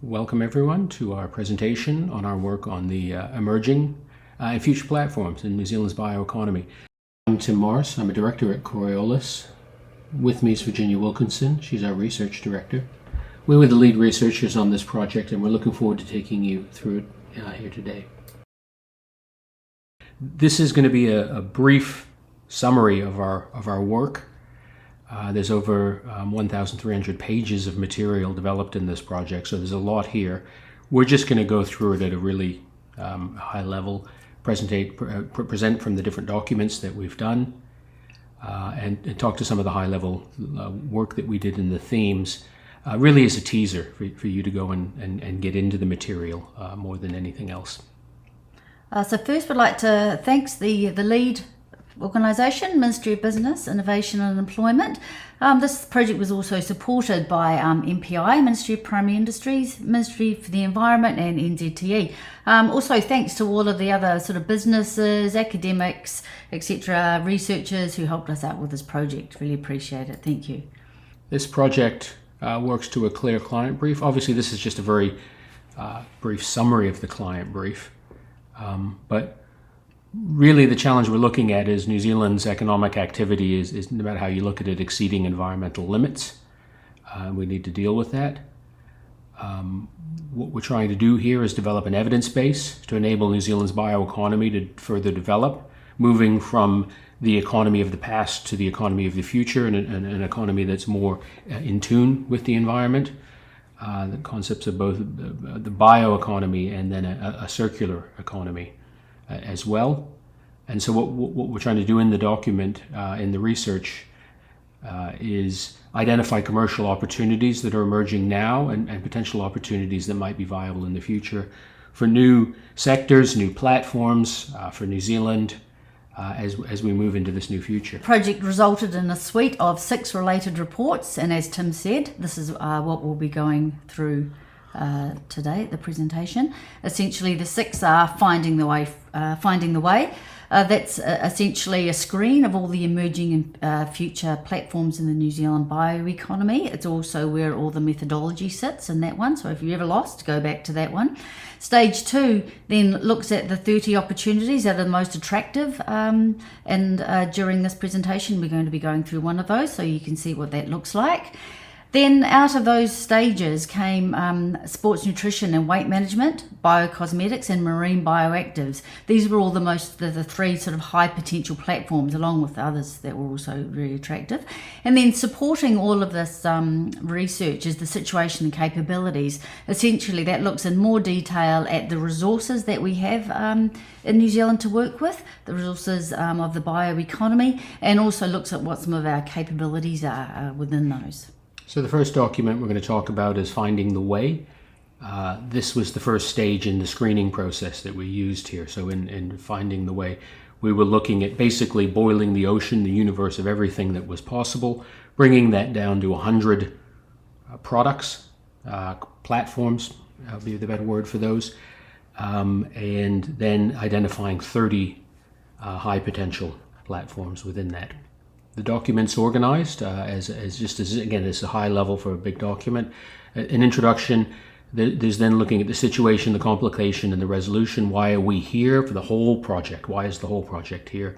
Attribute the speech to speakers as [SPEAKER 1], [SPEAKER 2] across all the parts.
[SPEAKER 1] Welcome everyone to our presentation on our work on the emerging and future platforms in New Zealand's bioeconomy. I'm Tim Morris. I'm a director at Coriolis. With me is Virginia Wilkinson. She's our research director. We were the lead researchers on this project, and we're looking forward to taking you through it here today. This is going to be a brief summary of our work. There's over 1,300 pages of material developed in this project, so there's a lot here. We're just going to go through it at a really high level, present from the different documents that we've done, and talk to some of the high level work that we did in the themes, really as a teaser for you to go and get into the material more than anything else.
[SPEAKER 2] So first we'd like to thank the lead organisation, Ministry of Business, Innovation and Employment. This project was also supported by MPI, Ministry of Primary Industries, Ministry for the Environment and NZTE. Also thanks to all of the other sort of businesses, academics, etc., researchers who helped us out with this project. Really appreciate it. Thank you.
[SPEAKER 1] This project works to a clear client brief. Obviously this is just a very brief summary of the client brief, but really the challenge we're looking at is New Zealand's economic activity is no matter how you look at it, exceeding environmental limits. We need to deal with that. What we're trying to do here is develop an evidence base to enable New Zealand's bioeconomy to further develop, moving from the economy of the past to the economy of the future, and an economy that's more in tune with the environment. The concepts of both the bioeconomy and then a circular economy as well. And so what we're trying to do in the document, in the research, is identify commercial opportunities that are emerging now and potential opportunities that might be viable in the future for new sectors, new platforms for New Zealand as we move into this new future.
[SPEAKER 2] The project resulted in a suite of 6 related reports, and as Tim said, this is what we'll be going through today at the presentation. Essentially, the 6 are Finding the Way. That's essentially a screen of all the emerging and future platforms in the New Zealand bioeconomy. It's also where all the methodology sits in that one, so if you're ever lost, go back to that one. Stage 2 then looks at the 30 opportunities that are the most attractive, and during this presentation we're going to be going through one of those so you can see what that looks like. Then out of those stages came sports nutrition and weight management, biocosmetics and marine bioactives. These were all the 3 sort of high potential platforms, along with others that were also very attractive. And then supporting all of this research is the situation and capabilities. Essentially that looks in more detail at the resources that we have in New Zealand to work with, the resources of the bioeconomy, and also looks at what some of our capabilities are within those.
[SPEAKER 1] So the first document we're going to talk about is Finding the Way. This was the first stage in the screening process that we used here. So in Finding the Way, we were looking at basically boiling the ocean, the universe of everything that was possible, bringing that down to 100 products, platforms, would be the better word for those, and then identifying 30 high potential platforms within that. The document's organized as a high level for a big document. An introduction, there's then looking at the situation, the complication, and the resolution. Why are we here for the whole project? Why is the whole project here?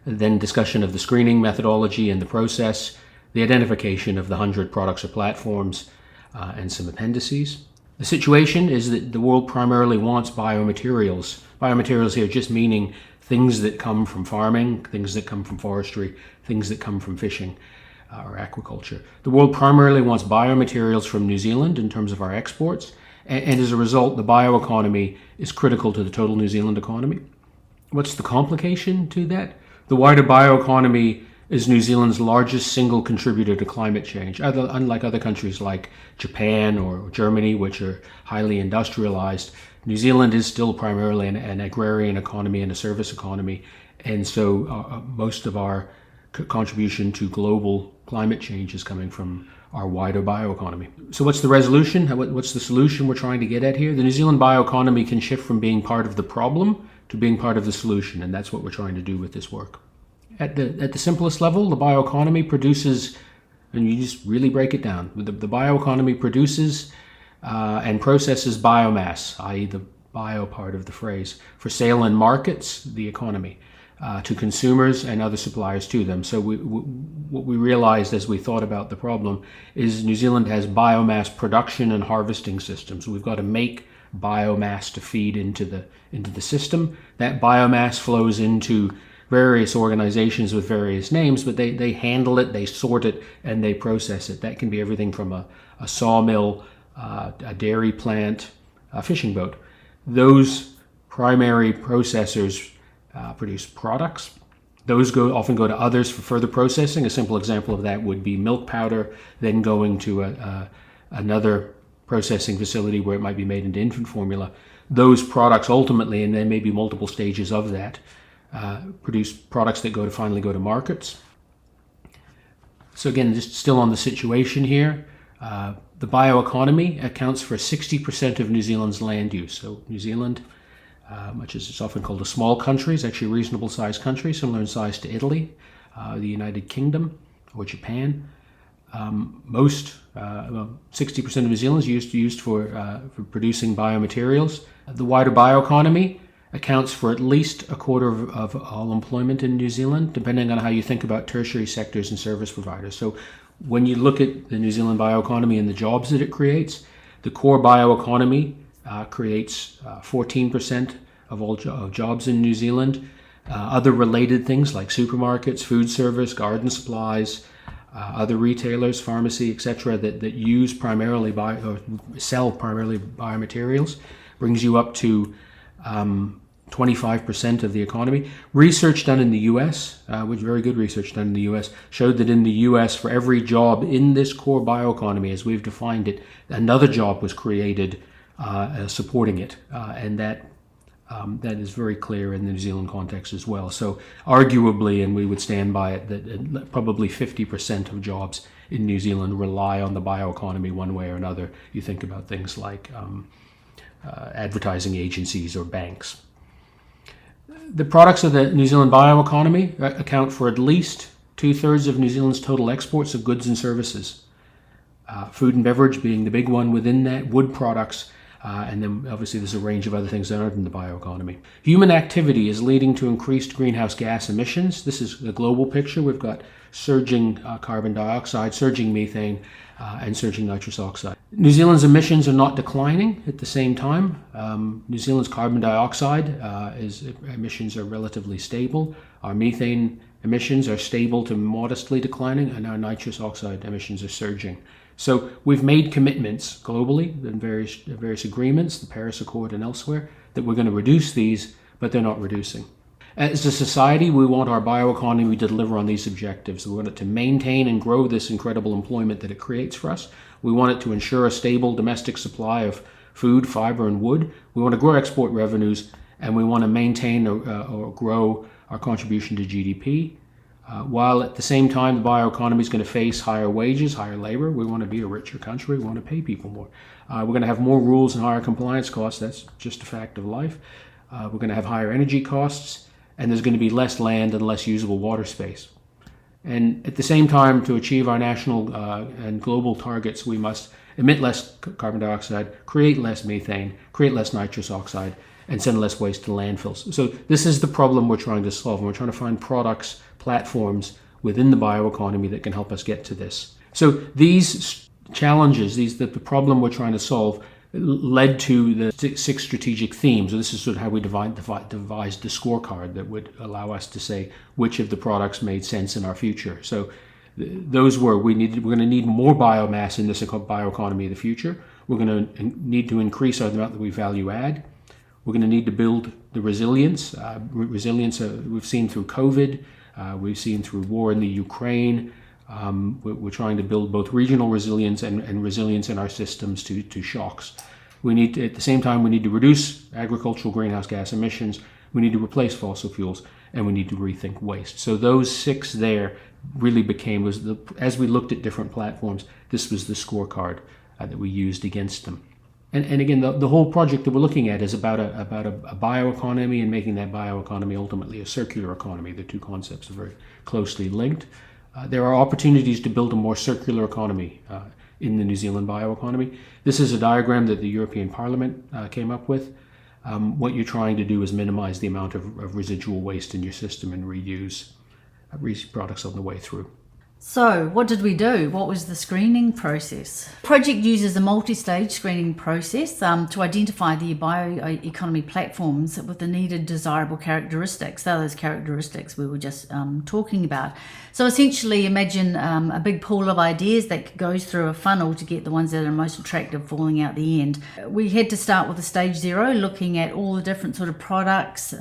[SPEAKER 1] Then discussion of the screening methodology and the process, the identification of the 100 products or platforms, and some appendices. The situation is that the world primarily wants biomaterials. Biomaterials here just meaning things that come from farming, things that come from forestry, things that come from fishing or aquaculture. The world primarily wants biomaterials from New Zealand in terms of our exports, and as a result, the bioeconomy is critical to the total New Zealand economy. What's the complication to that? The wider bioeconomy is New Zealand's largest single contributor to climate change. Unlike other countries like Japan or Germany, which are highly industrialized, New Zealand is still primarily an agrarian economy and a service economy, and so most of our contribution to global climate change is coming from our wider bioeconomy. So what's the resolution? What's the solution we're trying to get at here? The New Zealand bioeconomy can shift from being part of the problem to being part of the solution, and that's what we're trying to do with this work. At the simplest level, the bioeconomy produces, and you just really break it down, the bioeconomy produces and processes biomass, i.e. the bio part of the phrase, for sale in markets, the economy, to consumers and other suppliers to them. So what we realized as we thought about the problem is New Zealand has biomass production and harvesting systems. We've got to make biomass to feed into the system. That biomass flows into various organizations with various names, but they handle it, they sort it, and they process it. That can be everything from a sawmill, a dairy plant, a fishing boat. Those primary processors produce products. Those often go to others for further processing. A simple example of that would be milk powder, then going to another processing facility where it might be made into infant formula. Those products ultimately, and there may be multiple stages of that, produce products that finally go to markets. So again, just still on the situation here, the bioeconomy accounts for 60% of New Zealand's land use. So New Zealand, much as it's often called a small country, is actually a reasonable sized country, similar in size to Italy, the United Kingdom, or Japan. Most, about 60% of New Zealand is used for producing biomaterials. The wider bioeconomy accounts for at least a quarter of all employment in New Zealand, depending on how you think about tertiary sectors and service providers. So when you look at the New Zealand bioeconomy and the jobs that it creates, the core bioeconomy creates 14% of all jobs in New Zealand. Other related things like supermarkets, food service, garden supplies, other retailers, pharmacy, etc., that use primarily or sell primarily biomaterials, brings you up to 25% of the economy. Research done in the U.S., which very good research done in the U.S., showed that in the U.S., for every job in this core bioeconomy, as we've defined it, another job was created supporting it, and that is very clear in the New Zealand context as well. So arguably, and we would stand by it, that probably 50% of jobs in New Zealand rely on the bioeconomy one way or another. You think about things like advertising agencies or banks. The products of the New Zealand bioeconomy account for at least 2/3 of New Zealand's total exports of goods and services. Food and beverage being the big one within that, wood products, and then obviously there's a range of other things that aren't in the bioeconomy. Human activity is leading to increased greenhouse gas emissions. This is the global picture. We've got surging carbon dioxide, surging methane, and surging nitrous oxide. New Zealand's emissions are not declining at the same time. New Zealand's carbon dioxide emissions are relatively stable. Our methane emissions are stable to modestly declining, and our nitrous oxide emissions are surging. So we've made commitments globally in various agreements, the Paris Accord and elsewhere, that we're going to reduce these, but they're not reducing. As a society, we want our bioeconomy to deliver on these objectives. We want it to maintain and grow this incredible employment that it creates for us. We want it to ensure a stable domestic supply of food, fiber, and wood. We want to grow export revenues, and we want to maintain or grow our contribution to GDP. While at the same time, the bioeconomy is going to face higher wages, higher labor. We want to be a richer country. We want to pay people more. We're going to have more rules and higher compliance costs. That's just a fact of life. We're going to have higher energy costs, and there's going to be less land and less usable water space. And at the same time, to achieve our national and global targets, we must emit less carbon dioxide, create less methane, create less nitrous oxide, and send less waste to landfills. So this is the problem we're trying to solve, and we're trying to find products, platforms within the bioeconomy that can help us get to this. So these challenges, the problem we're trying to solve, led to the 6 strategic themes. So this is sort of how we devised the scorecard that would allow us to say which of the products made sense in our future. So those were, we're going to need more biomass in this bioeconomy of the future. We're going to need to increase our amount that we value add. We're going to need to build the resilience. We've seen through COVID. We've seen through war in the Ukraine. We're trying to build both regional resilience and resilience in our systems to shocks. At the same time, we need to reduce agricultural greenhouse gas emissions. We need to replace fossil fuels, and we need to rethink waste. So those 6 there really as we looked at different platforms, this was the scorecard that we used against them. And again, the whole project that we're looking at is about a bioeconomy and making that bioeconomy ultimately a circular economy. The two concepts are very closely linked. There are opportunities to build a more circular economy in the New Zealand bioeconomy. This is a diagram that the European Parliament came up with. What you're trying to do is minimize the amount of residual waste in your system and reuse products on the way through.
[SPEAKER 2] So what did we do? What was the screening process? The project uses a multi-stage screening process to identify the bioeconomy platforms with the needed desirable characteristics. They're those characteristics we were just talking about. So essentially imagine a big pool of ideas that goes through a funnel to get the ones that are most attractive falling out the end. We had to start with a stage 0, looking at all the different sort of products,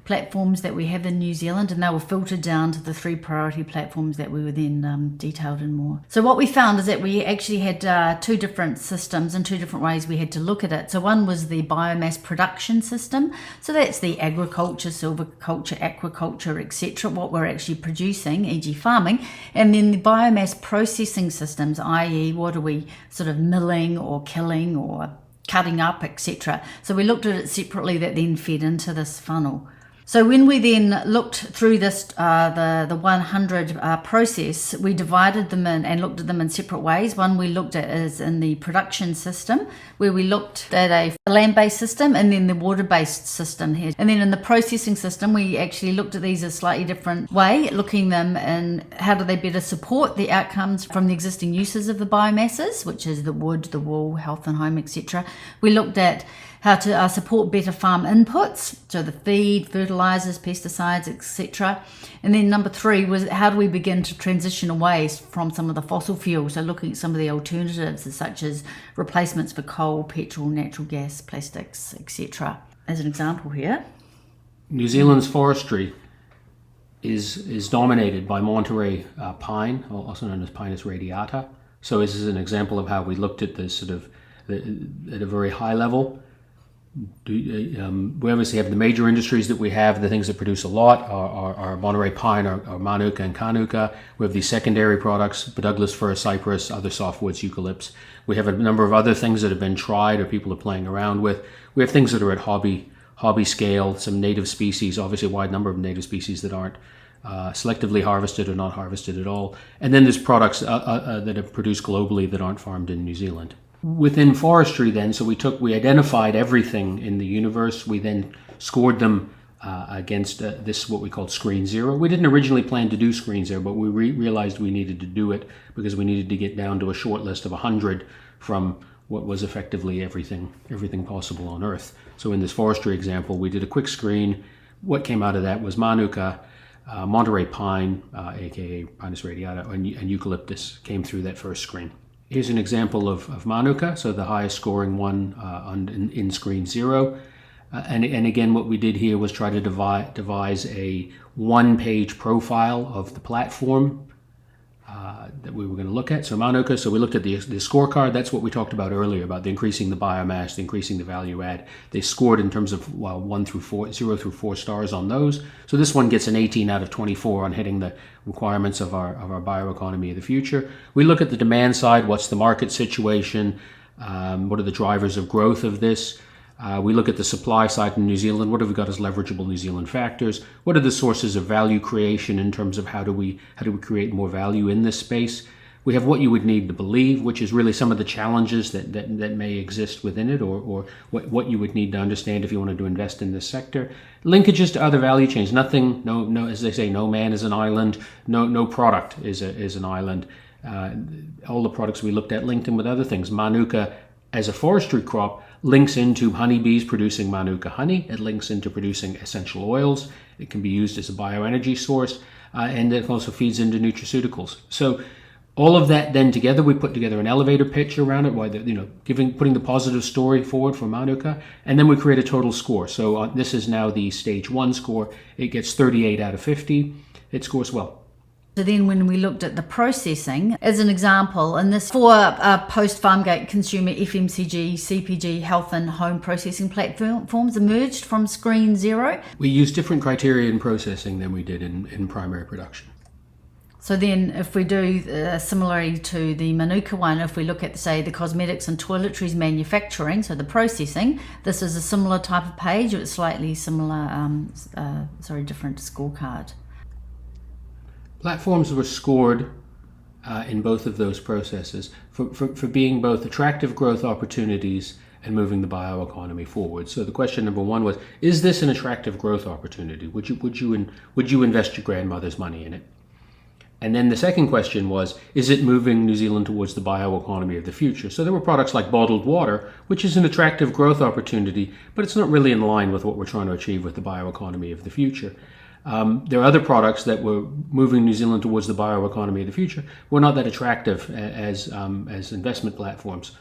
[SPEAKER 2] platforms that we have in New Zealand, and they were filtered down to the 3 priority platforms that we were then detailed in more. So what we found is that we actually had 2 different systems and 2 different ways we had to look at it. So one was the biomass production system. So that's the agriculture, silviculture, aquaculture, etc., what we're actually producing, e.g. farming. And then the biomass processing systems, i.e. what are we sort of milling or killing or cutting up, etc. So we looked at it separately, that then fed into this funnel. So when we then looked through this, the 100 process, we divided them in and looked at them in separate ways. One we looked at is in the production system, where we looked at a land-based system and then the water-based system here. And then in the processing system, we actually looked at these a slightly different way, looking them in how do they better support the outcomes from the existing uses of the biomasses, which is the wood, the wool, health and home, etc. We looked at how to support better farm inputs, so the feed, fertilizers, pesticides, etc. And then number 3 was how do we begin to transition away from some of the fossil fuels, so looking at some of the alternatives such as replacements for coal, petrol, natural gas, plastics, etc. As an example here.
[SPEAKER 1] New Zealand's forestry is dominated by Monterey pine, also known as Pinus radiata. So this is an example of how we looked at this sort of at a very high level. We obviously have the major industries that we have. The things that produce a lot are Monterey pine, or Manuka and Kanuka. We have these secondary products, Douglas fir, cypress, other softwoods, eucalypts. We have a number of other things that have been tried or people are playing around with. We have things that are at hobby scale, some native species, obviously a wide number of native species that aren't selectively harvested or not harvested at all. And then there's products that are produced globally that aren't farmed in New Zealand. Within forestry then, so we identified everything in the universe. We then scored them against this, what we called Screen 0. We didn't originally plan to do Screen 0, but we realized we needed to do it because we needed to get down to a short list of 100 from what was effectively everything possible on Earth. So in this forestry example, we did a quick screen. What came out of that was Manuka, Monterey pine, aka Pinus radiata, and eucalyptus came through that first screen. Here's an example of Manuka, so the highest scoring one in Screen 0. And again, what we did here was try to devise a 1-page profile of the platform that we were going to look at. So Manuka, so we looked at the scorecard. That's what we talked about earlier, about increasing the biomass, increasing the value add. They scored in terms of 0 through 4 stars on those. So this one gets an 18 out of 24 on hitting the requirements of our bioeconomy of the future. We look at the demand side. What's the market situation? What are the drivers of growth of this? We look at the supply side in New Zealand. What have we got as leverageable New Zealand factors? What are the sources of value creation in terms of how do we create more value in this space? We have what you would need to believe, which is really some of the challenges that may exist within it, or what you would need to understand if you wanted to invest in this sector. Linkages to other value chains. Nothing, no, as they say, no man is an island. No product is an island. All the products we looked at linked in with other things. Manuka, as a forestry crop, links into honeybees producing Manuka honey. It links into producing essential oils. It can be used as a bioenergy source, and it also feeds into nutraceuticals. So all of that then together, we put together an elevator pitch around it, putting the positive story forward for Manuka, and then we create a total score. So this is now the stage 1 score. It gets 38 out of 50. It scores well.
[SPEAKER 2] So then when we looked at the processing, as an example, in this 4 post-farmgate consumer FMCG, CPG, health and home processing platforms emerged from Screen 0.
[SPEAKER 1] We used different criteria in processing than we did in primary production.
[SPEAKER 2] So then if we do similarly to the Manuka one, if we look at, say, the cosmetics and toiletries manufacturing, so the processing, this is a similar type of page, it's slightly similar, different scorecard.
[SPEAKER 1] Platforms were scored in both of those processes for being both attractive growth opportunities and moving the bioeconomy forward. So the question number one was, is this an attractive growth opportunity? Would you invest your grandmother's money in it? And then the second question was, is it moving New Zealand towards the bioeconomy of the future? So there were products like bottled water, which is an attractive growth opportunity, but it's not really in line with what we're trying to achieve with the bioeconomy of the future. There are other products that were moving New Zealand towards the bioeconomy of the future, were not that attractive as investment platforms.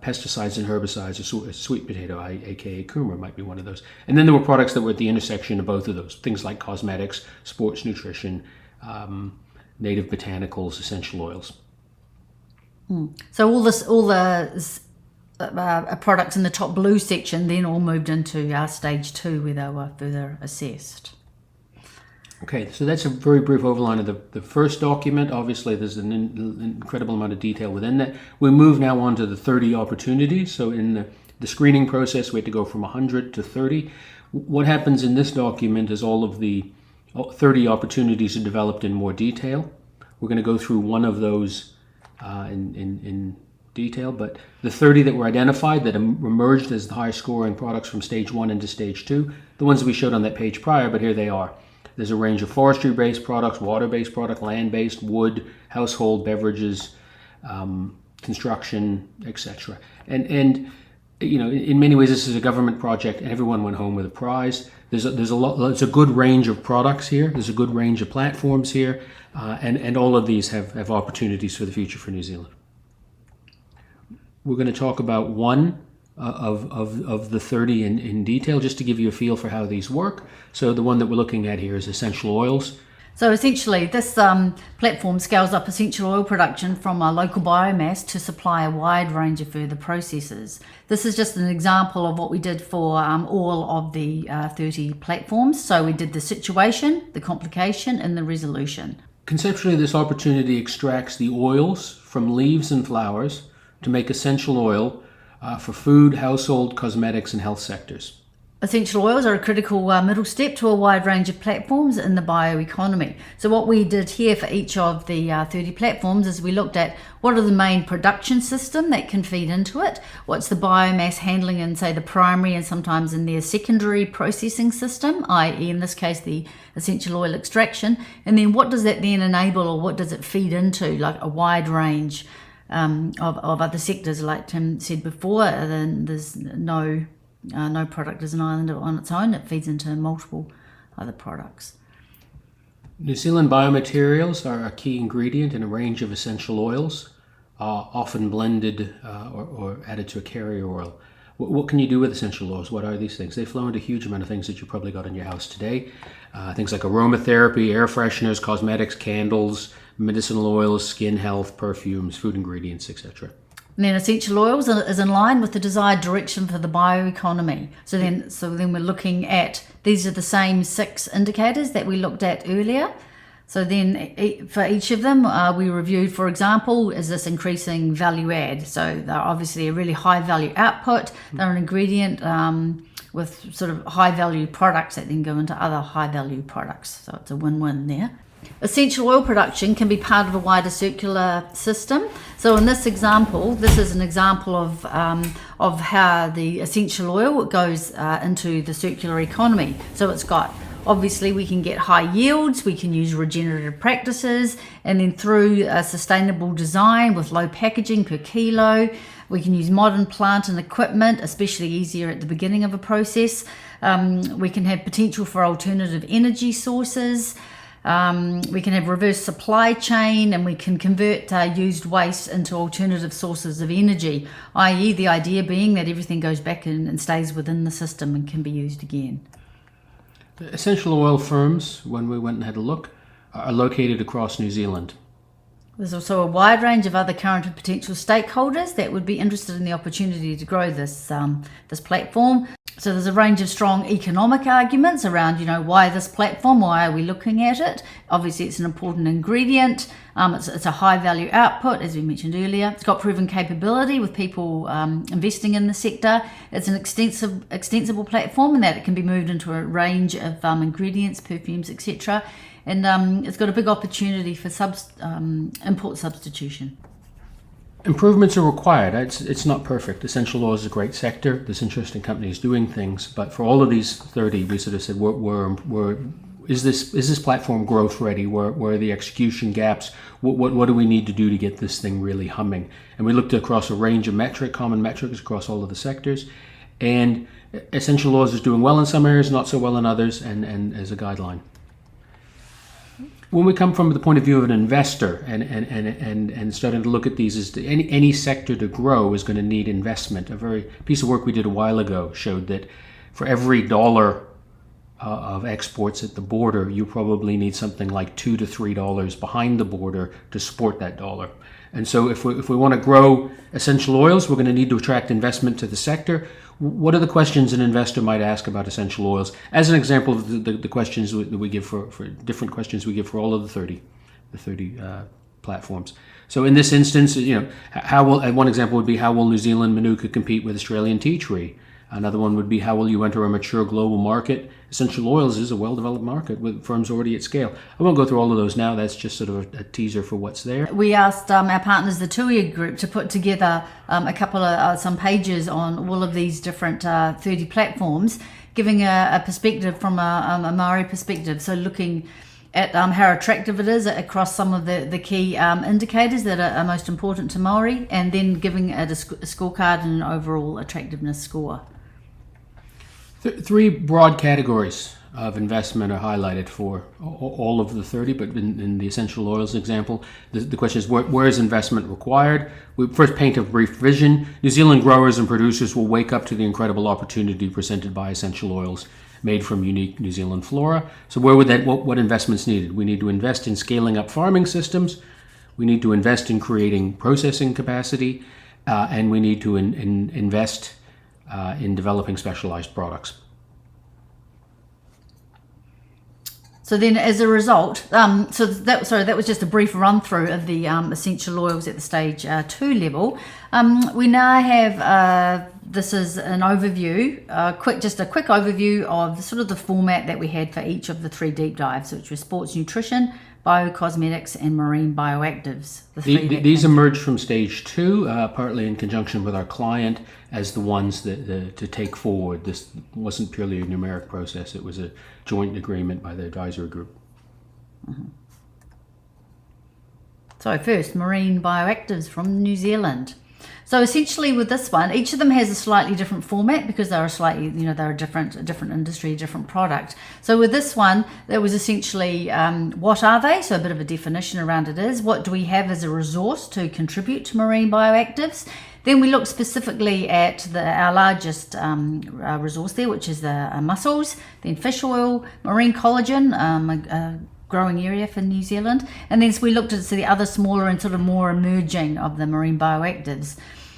[SPEAKER 1] Pesticides and herbicides, a sweet potato, aka Kuma, might be one of those. And then there were products that were at the intersection of both of those, things like cosmetics, sports nutrition, native botanicals, essential oils.
[SPEAKER 2] So all the products in the top blue section then all moved into our stage 2 where they were further assessed.
[SPEAKER 1] Okay, so that's a very brief overline of the first document. Obviously, there's an incredible amount of detail within that. We move now on to the 30 opportunities. So in the screening process, we had to go from 100 to 30. What happens in this document is all of the 30 opportunities are developed in more detail. We're going to go through one of those in detail, but the 30 that were identified that emerged as the high scoring products from stage 1 into stage 2, the ones that we showed on that page prior, but here they are. There's a range of forestry-based products, water-based product, land-based, wood, household, beverages, construction, etc. And you know, in many ways, this is a government project, and everyone went home with a prize. There's a good range of products here. There's a good range of platforms here, and all of these have opportunities for the future for New Zealand. We're going to talk about one of the 30 in detail, just to give you a feel for how these work. So the one that we're looking at here is essential oils.
[SPEAKER 2] So essentially, this platform scales up essential oil production from a local biomass to supply a wide range of further processes. This is just an example of what we did for all of the 30 platforms. So we did the situation, the complication, and the resolution.
[SPEAKER 1] Conceptually, this opportunity extracts the oils from leaves and flowers to make essential oil for food, household, cosmetics, and health sectors.
[SPEAKER 2] Essential oils are a critical middle step to a wide range of platforms in the bioeconomy. So what we did here for each of the 30 platforms is we looked at what are the main production system that can feed into it, what's the biomass handling in, say, the primary and sometimes in their secondary processing system, i.e. in this case the essential oil extraction, and then what does that then enable, or what does it feed into, like a wide range of other sectors. Like Tim said before, then there's no product is an island on its own. It feeds into multiple other products.
[SPEAKER 1] New Zealand biomaterials are a key ingredient in a range of essential oils, often blended or added to a carrier oil. What can you do with essential oils? What are these things? They flow into a huge amount of things that you probably got in your house today. Things like aromatherapy, air fresheners, cosmetics, candles, medicinal oils, skin health, perfumes, food ingredients, etc.
[SPEAKER 2] And then essential oils is in line with the desired direction for the bioeconomy. So then we're looking at, these are the same 6 indicators that we looked at earlier. So then for each of them, we reviewed, for example, is this increasing value add? So they're obviously a really high value output. They're an ingredient with sort of high value products that then go into other high value products. So it's a win-win there. Essential oil production can be part of a wider circular system. So in this example, this is an example of how the essential oil goes into the circular economy. So it's got, obviously we can get high yields, we can use regenerative practices, and then through a sustainable design with low packaging per kilo, we can use modern plant and equipment, especially easier at the beginning of a process. We can have potential for alternative energy sources. We can have reverse supply chain, and we can convert used waste into alternative sources of energy, i.e. the idea being that everything goes back in and stays within the system and can be used again.
[SPEAKER 1] The essential oil firms, when we went and had a look, are located across New Zealand.
[SPEAKER 2] There's also a wide range of other current and potential stakeholders that would be interested in the opportunity to grow this platform. So there's a range of strong economic arguments around, why this platform, why are we looking at it? Obviously, it's an important ingredient. It's a high value output, as we mentioned earlier. It's got proven capability with people investing in the sector. It's an extensible platform in that it can be moved into a range of ingredients, perfumes, etc. and it's got a big opportunity for import substitution.
[SPEAKER 1] Improvements are required. It's not perfect. Essential oil is a great sector. There's interesting companies doing things, but for all of these 30, we sort of said, is this platform growth ready? Where are the execution gaps? What do we need to do to get this thing really humming? And we looked across a range of common metrics across all of the sectors, and essential oils is doing well in some areas, not so well in others, and as a guideline. When we come from the point of view of an investor and starting to look at these, is any sector to grow is going to need investment. A piece of work we did a while ago showed that for every dollar of exports at the border, you probably need something like $2 to $3 behind the border to support that dollar. And so if we want to grow essential oils, we're going to need to attract investment to the sector. What are the questions an investor might ask about essential oils? As an example of the questions that we give for different questions we give for all of the 30 platforms. So in this instance, one example would be, how will New Zealand Manuka compete with Australian tea tree? Another one would be, how will you enter a mature global market? Essential oils is a well-developed market with firms already at scale. I won't go through all of those now. That's just sort of a teaser for what's there.
[SPEAKER 2] We asked our partners, the TUI group, to put together a couple of some pages on all of these different 30 platforms, giving a perspective from a Maori perspective. So looking at how attractive it is across some of the key indicators that are most important to Maori, and then giving a scorecard and an overall attractiveness score.
[SPEAKER 1] Three broad categories of investment are highlighted for all of the 30, but in the essential oils example, the question is, where is investment required? We first paint a brief vision. New Zealand growers and producers will wake up to the incredible opportunity presented by essential oils made from unique New Zealand flora. So what investments needed? We need to invest in scaling up farming systems. We need to invest in creating processing capacity, and we need to invest in developing specialized products.
[SPEAKER 2] So then, as a result, that was just a brief run through of the essential oils at the stage 2 level. We now have this is an overview, a quick overview of sort of the format that we had for each of the 3 deep dives, which was sports nutrition, biocosmetics, and marine bioactives.
[SPEAKER 1] These emerged from stage 2, partly in conjunction with our client, as the ones that to take forward. This wasn't purely a numeric process; it was a joint agreement by the advisory group.
[SPEAKER 2] Mm-hmm. So first, marine bioactives from New Zealand. So essentially, with this one, each of them has a slightly different format because they're they're a different industry, different product. So with this one, that was essentially what are they? So a bit of a definition around it is, what do we have as a resource to contribute to marine bioactives? Then we looked specifically at our largest resource there, which is the mussels, then fish oil, marine collagen, a growing area for New Zealand. And then so we looked at the other smaller and sort of more emerging of the marine bioactives.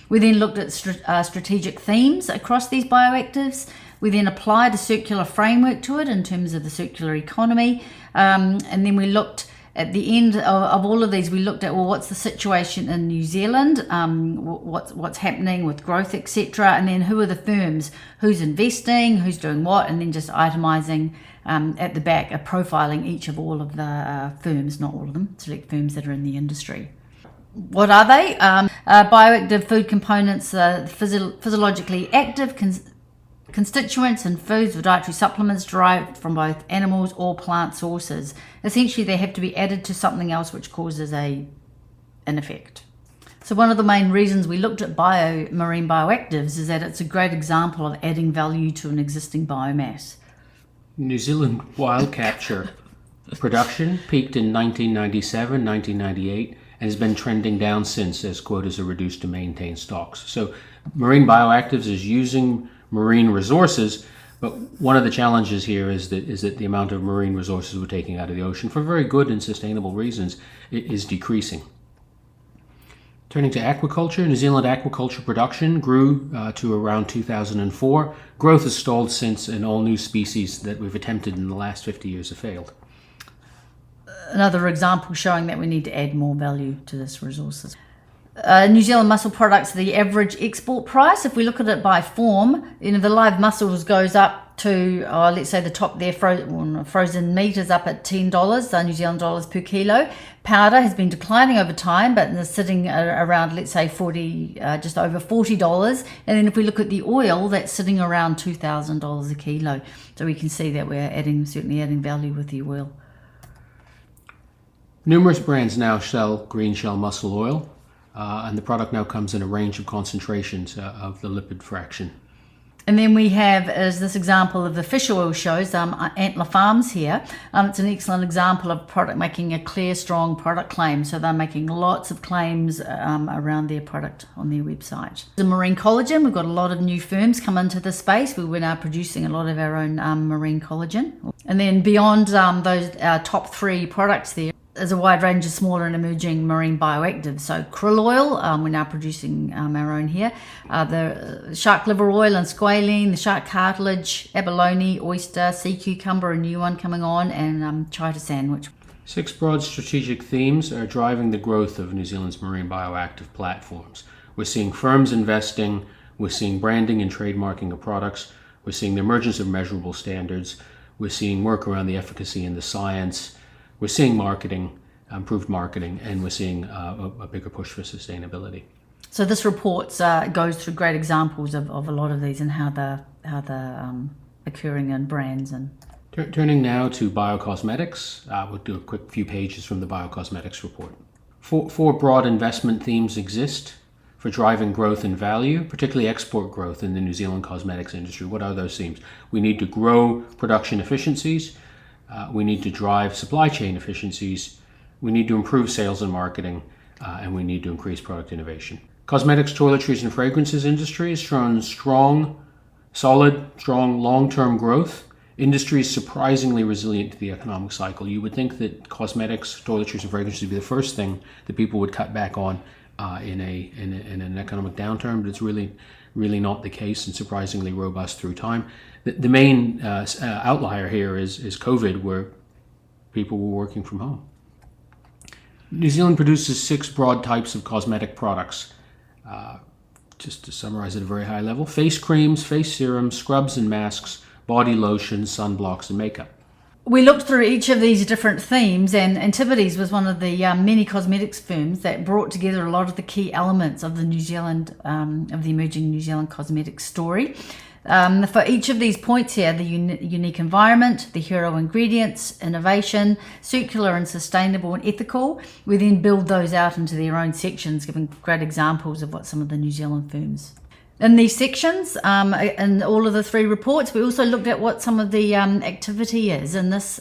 [SPEAKER 2] We then looked at strategic themes across these bioactives. We then applied a circular framework to it in terms of the circular economy. And then we looked at the end of all of these, we looked at, well, what's the situation in New Zealand, what's happening with growth, etc. And then who are the firms, who's investing, who's doing what, and then just itemizing at the back, profiling each of all of the firms, not all of them, select firms that are in the industry. What are they? Bioactive food components, physiologically active constituents in foods or dietary supplements derived from both animals or plant sources. Essentially, they have to be added to something else which causes an effect. So one of the main reasons we looked at marine bioactives is that it's a great example of adding value to an existing biomass.
[SPEAKER 1] New Zealand wild capture production peaked in 1997, 1998, and has been trending down since as quotas are reduced to maintain stocks. So marine bioactives is using marine resources, but one of the challenges here is that the amount of marine resources we're taking out of the ocean, for very good and sustainable reasons, is decreasing. Turning to aquaculture, New Zealand aquaculture production grew to around 2004. Growth has stalled since, and all new species that we've attempted in the last 50 years have failed.
[SPEAKER 2] Another example showing that we need to add more value to this resources. New Zealand mussel products, the average export price, if we look at it by form, the live mussels goes up to, let's say the top there, frozen meat is up at $10, New Zealand dollars per kilo. Powder has been declining over time, but is sitting around, let's say, just over $40. And then if we look at the oil, that's sitting around $2,000 a kilo. So we can see that we're certainly adding value with the oil.
[SPEAKER 1] Numerous brands now sell green shell mussel oil. And the product now comes in a range of concentrations of the lipid fraction.
[SPEAKER 2] And then we have, as this example of the fish oil shows, Antler Farms here. It's an excellent example of product making a clear, strong product claim. So they're making lots of claims around their product on their website. The marine collagen, we've got a lot of new firms come into the space. We're now producing a lot of our own marine collagen. And then beyond those top three products there's a wide range of smaller and emerging marine bioactives. So krill oil, we're now producing our own here. The shark liver oil and squalene, the shark cartilage, abalone, oyster, sea cucumber, a new one coming on, and chita sandwich.
[SPEAKER 1] 6 broad strategic themes are driving the growth of New Zealand's marine bioactive platforms. We're seeing firms investing, we're seeing branding and trademarking of products, we're seeing the emergence of measurable standards, we're seeing work around the efficacy and the science, we're seeing marketing, improved marketing, and we're seeing a bigger push for sustainability. So
[SPEAKER 2] this report goes through great examples of a lot of these and how they're occurring in brands. And
[SPEAKER 1] turning now to biocosmetics, we'll do a quick few pages from the biocosmetics report. Four broad investment themes exist for driving growth and value, particularly export growth in the New Zealand cosmetics industry. What are those themes? We need to grow production efficiencies. We need to drive supply chain efficiencies, we need to improve sales and marketing, and we need to increase product innovation. Cosmetics, toiletries, and fragrances industry has shown strong long-term growth. Industry is surprisingly resilient to the economic cycle. You would think that cosmetics, toiletries, and fragrances would be the first thing that people would cut back on in an economic downturn, but it's really not the case and surprisingly robust through time. The main outlier here is COVID, where people were working from home. New Zealand produces 6 broad types of cosmetic products. Just to summarize at a very high level: face creams, face serums, scrubs and masks, body lotions, sunblocks, and makeup.
[SPEAKER 2] We looked through each of these different themes, and Antipodes was one of the many cosmetics firms that brought together a lot of the key elements of the emerging New Zealand cosmetics story. For each of these points here, the unique environment, the hero ingredients, innovation, circular and sustainable and ethical, we then build those out into their own sections, giving great examples of what some of the New Zealand firms. In these sections, in all of the 3 reports, we also looked at what some of the activity is in this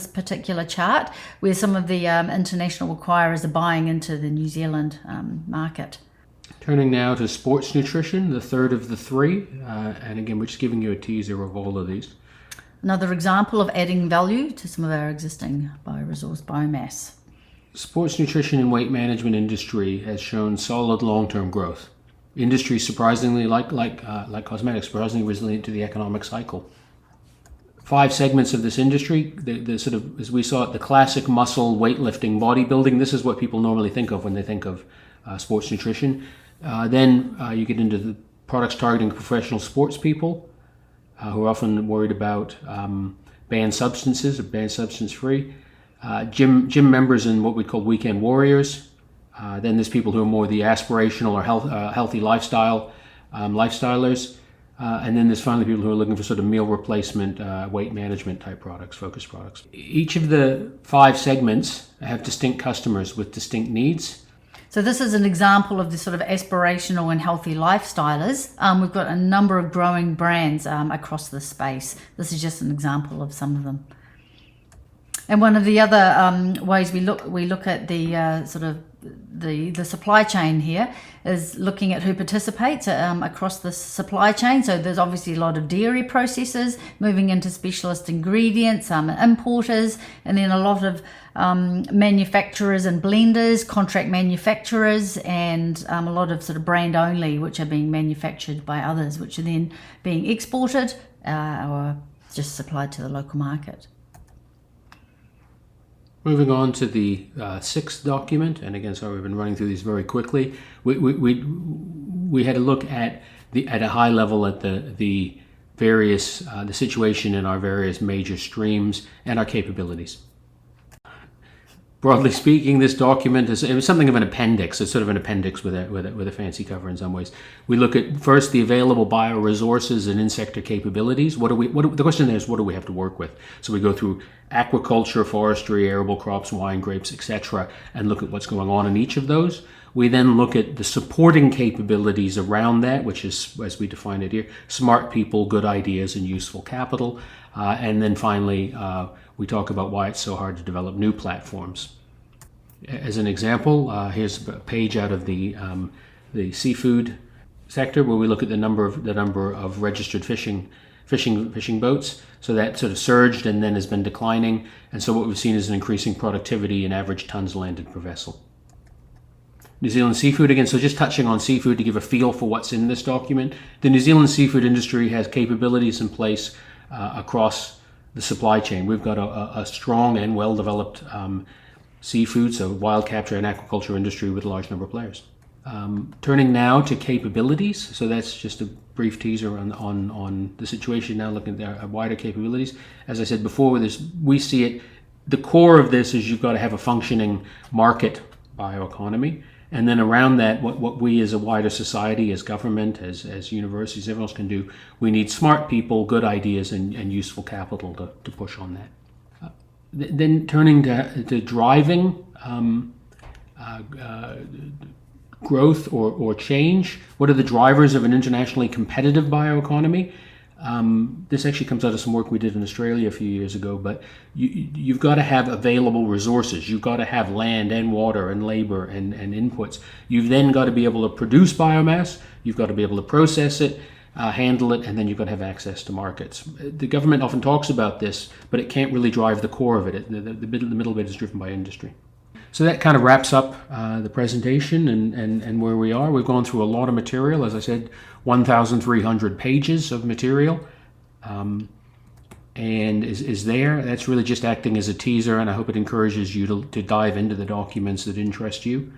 [SPEAKER 2] particular chart, where some of the international acquirers are buying into the New Zealand market.
[SPEAKER 1] Turning now to sports nutrition, the third of the 3, and again, we're just giving you a teaser of all of these.
[SPEAKER 2] Another example of adding value to some of our existing bioresource biomass.
[SPEAKER 1] Sports nutrition and weight management industry has shown solid long-term growth. Industry surprisingly, like cosmetics, surprisingly resilient to the economic cycle. 5 segments of this industry, the sort of, as we saw it, the classic muscle, weightlifting, bodybuilding. This is what people normally think of when they think of sports nutrition. Then you get into the products targeting professional sports people who are often worried about banned substances or banned substance-free. Gym members and what we call weekend warriors. Then there's people who are more the aspirational or healthy lifestylers. And then there's finally people who are looking for sort of meal replacement, weight management type products, focused products. Each of the 5 segments have distinct customers with distinct needs.
[SPEAKER 2] So this is an example of the sort of aspirational and healthy lifestylers. We've got a number of growing brands across the space. This is just an example of some of them. And one of the other ways we look at the sort of the supply chain here is looking at who participates across the supply chain. So there's obviously a lot of dairy processors moving into specialist ingredients, importers, and then a lot of manufacturers and blenders, contract manufacturers, and a lot of sort of brand only, which are being manufactured by others, which are then being exported or just supplied to the local market.
[SPEAKER 1] Moving on to the sixth document, and again, sorry, we've been running through these very quickly. We had a look at at a high level at the various the situation in our various major streams and our capabilities. Broadly speaking, this document it was something of an appendix. It's sort of an appendix with a fancy cover in some ways. We look at first the available bioresources and in-sector capabilities. The question is, what do we have to work with? So we go through aquaculture, forestry, arable crops, wine, grapes, etc., and look at what's going on in each of those. We then look at the supporting capabilities around that, which is, as we define it here, smart people, good ideas, and useful capital. And then finally, we talk about why it's so hard to develop new platforms. As an example, here's a page out of the seafood sector where we look at the number of registered fishing boats. So that sort of surged and then has been declining. And so what we've seen is an increasing productivity in average tons landed per vessel. New Zealand seafood, again, so just touching on seafood to give a feel for what's in this document. The New Zealand seafood industry has capabilities in place across the supply chain. We've got a strong and well-developed seafood, so wild capture and aquaculture industry with a large number of players. Turning now to capabilities, so that's just a brief teaser on the situation now, looking at wider capabilities. As I said before, we see it, the core of this is you've got to have a functioning market bioeconomy. And then around that, what we as a wider society, as government, as universities, everyone else can do, we need smart people, good ideas, and useful capital to push on that. Then turning to driving growth or change, what are the drivers of an internationally competitive bioeconomy? This actually comes out of some work we did in Australia a few years ago, but you've got to have available resources. You've got to have land and water and labor and inputs. You've then got to be able to produce biomass. You've got to be able to process it, handle it, and then you've got to have access to markets. The government often talks about this, but it can't really drive the core of it. The middle bit is driven by industry. So that kind of wraps up the presentation and where we are. We've gone through a lot of material, as I said, 1,300 pages of material, and is there. That's really just acting as a teaser, and I hope it encourages you to dive into the documents that interest you.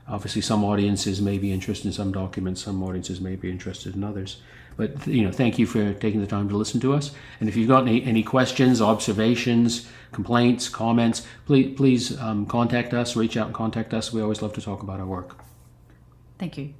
[SPEAKER 1] Obviously, some audiences may be interested in some documents, some audiences may be interested in others. But thank you for taking the time to listen to us. And if you've got any questions, observations, complaints, comments, please contact us, reach out and contact us. We always love to talk about our work.
[SPEAKER 2] Thank you.